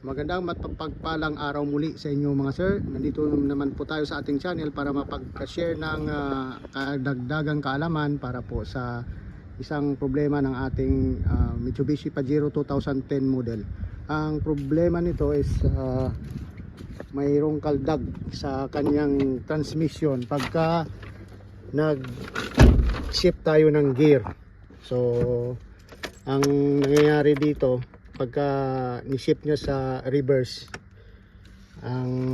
Magandang mapagpalang araw muli sa inyo mga sir. Nandito naman po tayo sa ating channel para mapag-share ng kadagdagang kaalaman para po sa isang problema ng ating Mitsubishi Pajero 2010 model. Ang problema nito is mayroong kaldag sa kanyang transmission pagka nag-shift tayo ng gear. So ang nangyayari dito, pagka ni-shift niya sa reverse ang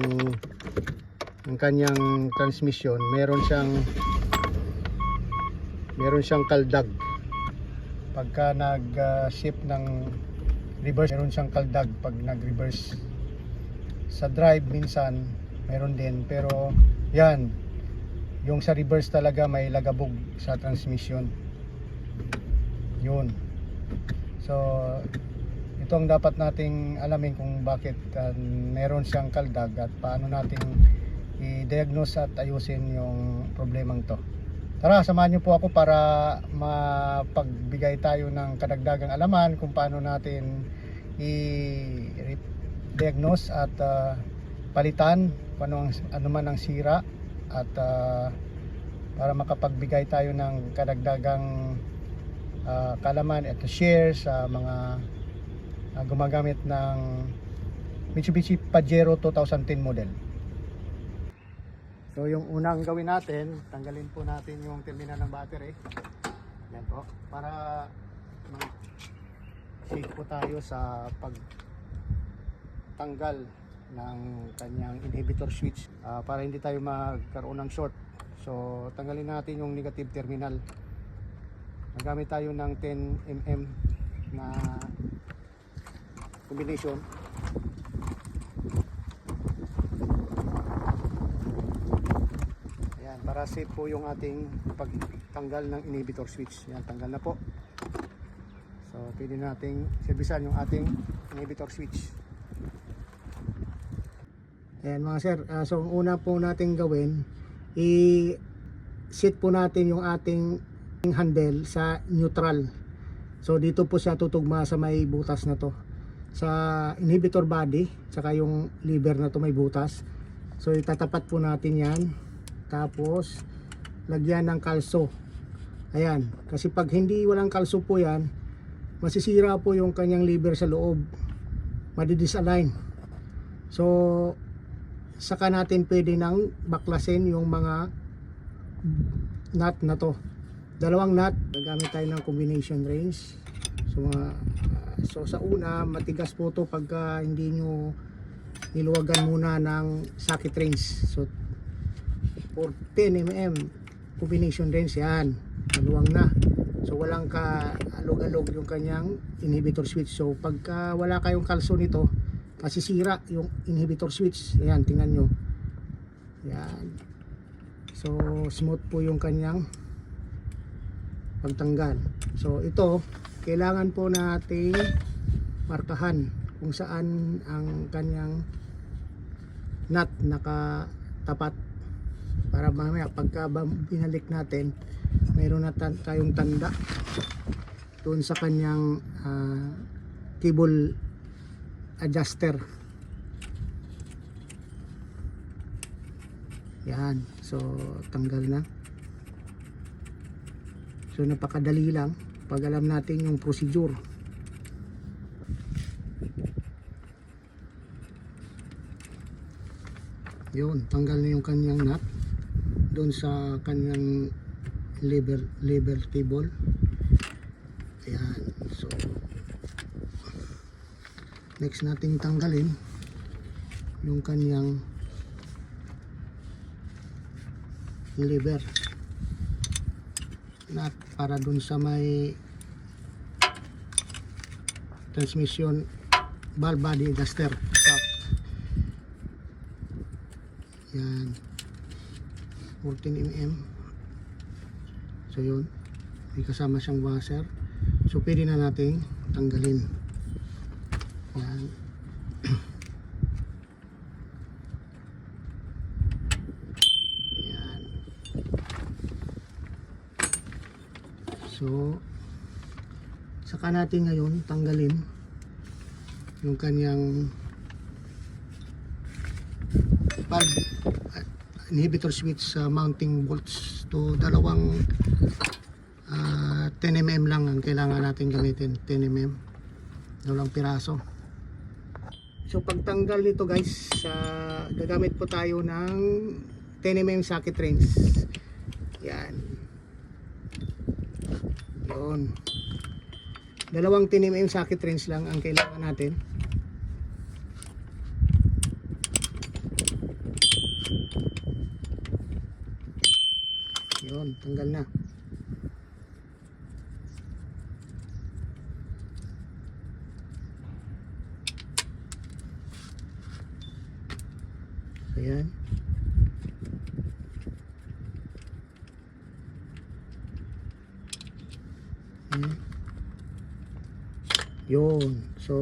kanyang transmission, meron siyang kaldag. Pagka nag-shift ng reverse, meron siyang kaldag pag nag-reverse. Sa drive minsan meron din, pero yan, yung sa reverse talaga may lagabog sa transmission. Yun. So ito ang dapat nating alamin kung bakit meron siyang kaldag at paano nating i-diagnose at ayusin yung problemang to. Tara, samahan niyo po ako para mapagbigay tayo ng kadagdagang alaman kung paano natin i-diagnose at palitan kung ano man ang sira, at para makapagbigay tayo ng kadagdagang kaalaman at share sa mga gumagamit ng Mitsubishi Pajero 2010 model. So yung unang gawin natin, tanggalin po natin yung terminal ng battery. Yan po, para safe po tayo sa pagtanggal ng kanyang inhibitor switch, para hindi tayo magkaroon ng short. So tanggalin natin yung negative terminal. Nagamit tayo ng 10mm na combination. Ayan, para safe po yung ating pagtanggal ng inhibitor switch. Ayan, tanggal na po. So pwede nating servisan yung ating inhibitor switch. Ayan mga sir, so ang una po nating gawin, i-set po natin yung ating handle sa neutral. So dito po siya tutugma sa may butas na to, sa inhibitor body, saka yung lever na to may butas. So itatapat po natin yan, tapos lagyan ng kalso. Ayan, kasi pag hindi walang kalso po yan, masisira po yung kanyang lever sa loob, madidisalign. So saka natin pwede nang baklasin yung mga nut na to. Dalawang nut, nagamit tayo ng combination wrench. So sa una, matigas po to pagka hindi nyo niluwagan muna ng socket wrench. So for 10mm combination wrench, yan, maluwang na. So walang ka-alog-alog yung kanyang inhibitor switch. So pagka wala kayong kalso nito, masisira yung inhibitor switch. Ayan, tingnan nyo. Yan. So smooth po yung kanyang pagtanggal. So ito, kailangan po nating markahan kung saan ang kanyang nut nakatapat, para mamaya pagka binalik natin, mayroon na tayong tanda doon sa kanyang cable adjuster. Yan, so tanggal na. So napakadali lang pag alam natin yung procedure. Yun, tanggal na yung kanyang nut doon sa kanyang lever cable. Ayan, so next nating tanggalin yung kanyang lever nut para dun sa may transmission valve body adjuster shaft. Yan, 14mm. So yun, may kasama siyang washer. So pwede na nating tanggalin. Yan. Yan. So saka natin ngayon tanggalin yung kanyang valve inhibitor switch sa mounting bolts to dalawang 10 mm lang ang kailangan natin gamitin, 10 mm, dalawang piraso. So pagtanggal nito guys, gagamit po tayo ng 10 mm socket wrench. Yan, yun, dalawang 10 mm socket wrench lang ang kailangan natin. Yun, tanggal na. Ayan. Ayan. Yun. So,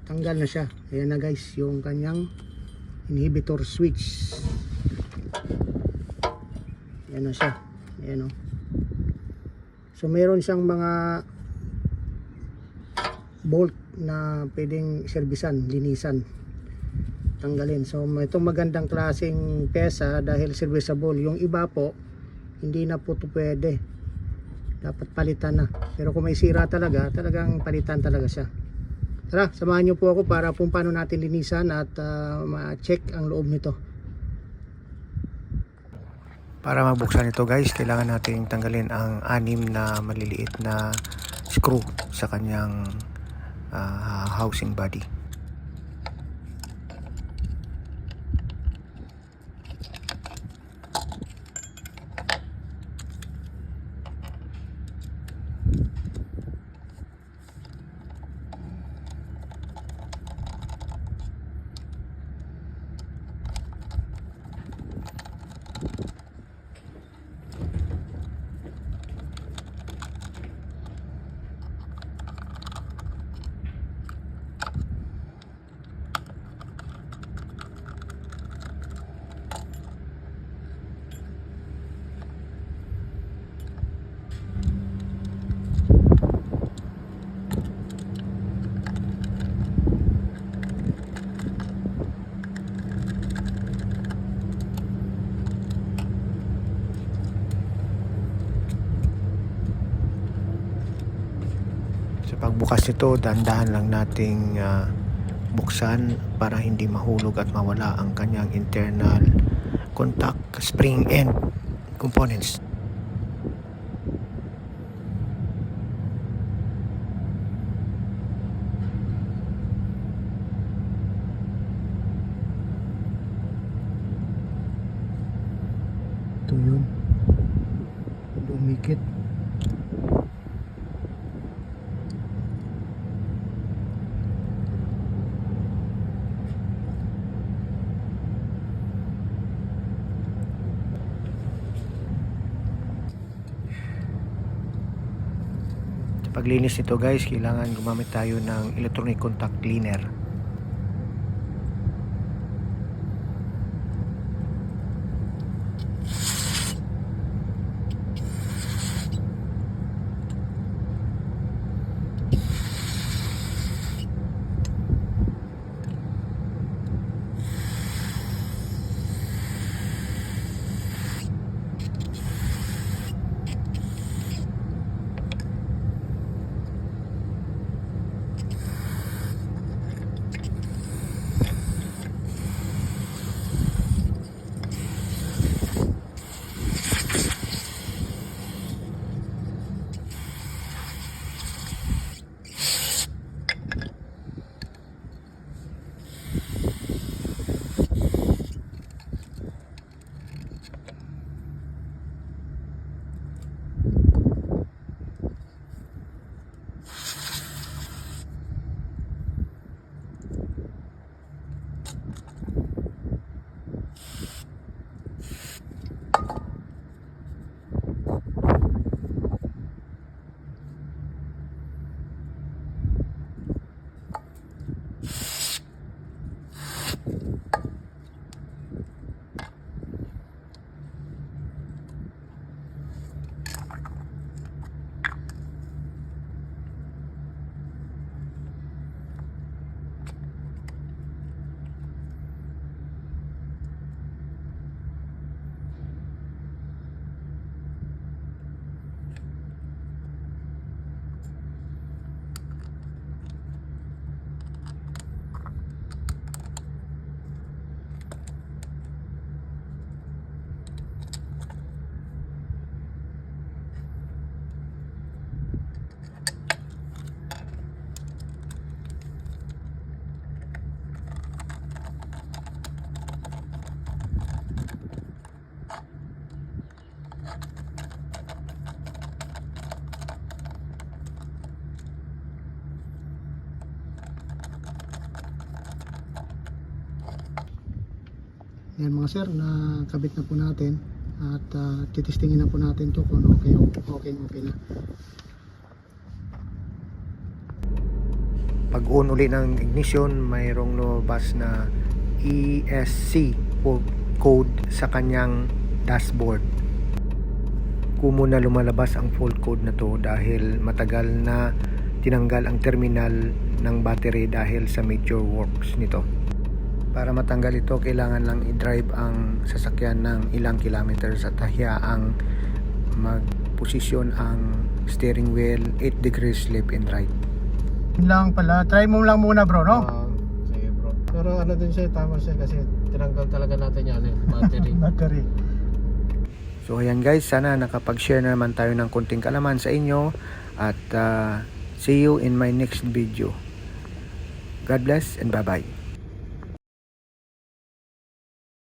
tanggal na siya. Ayan na guys, yung kanyang inhibitor switch. Ayan na siya. Ayan o. So, meron siyang mga bolt na pwedeng servisan, linisan, tanggalin. So itong magandang klaseng pesa dahil serviceable. Yung iba po hindi na po ito pwede, dapat palitan na. Pero kung may sira talaga, talagang palitan talaga siya. Tara, samahan nyo po ako para kung paano natin linisan at ma-check ang loob nito. Para mabuksan ito guys, kailangan natin tanggalin ang 6 na maliliit na screw sa kanyang housing body. Pagbukas nito, dahan-dahan lang nating buksan para hindi mahulog at mawala ang kanyang internal contact spring end components. Ito yun, umikit. Paglinis nito guys, kailangan gumamit tayo ng electronic contact cleaner. Yan mga sir, nakabit na po natin at titistingin na po natin to kung okay na. Pag on uli ng ignition, mayroong lumabas na ESC code sa kanyang dashboard. Kumo na lumalabas ang fault code na to dahil matagal na tinanggal ang terminal ng battery dahil sa major works nito. Para matanggal ito, kailangan lang i-drive ang sasakyan ng ilang kilometers at hayaang mag-posisyon ang steering wheel 8 degrees left and right. Yun lang pala, try mo lang muna bro, no? Sige bro. Pero ano din siya, tama siya kasi tinanggal talaga natin yan battery. Battery. So ayan guys, sana nakapag-share na naman tayo ng konting kalaman sa inyo at see you in my next video. God bless and bye-bye.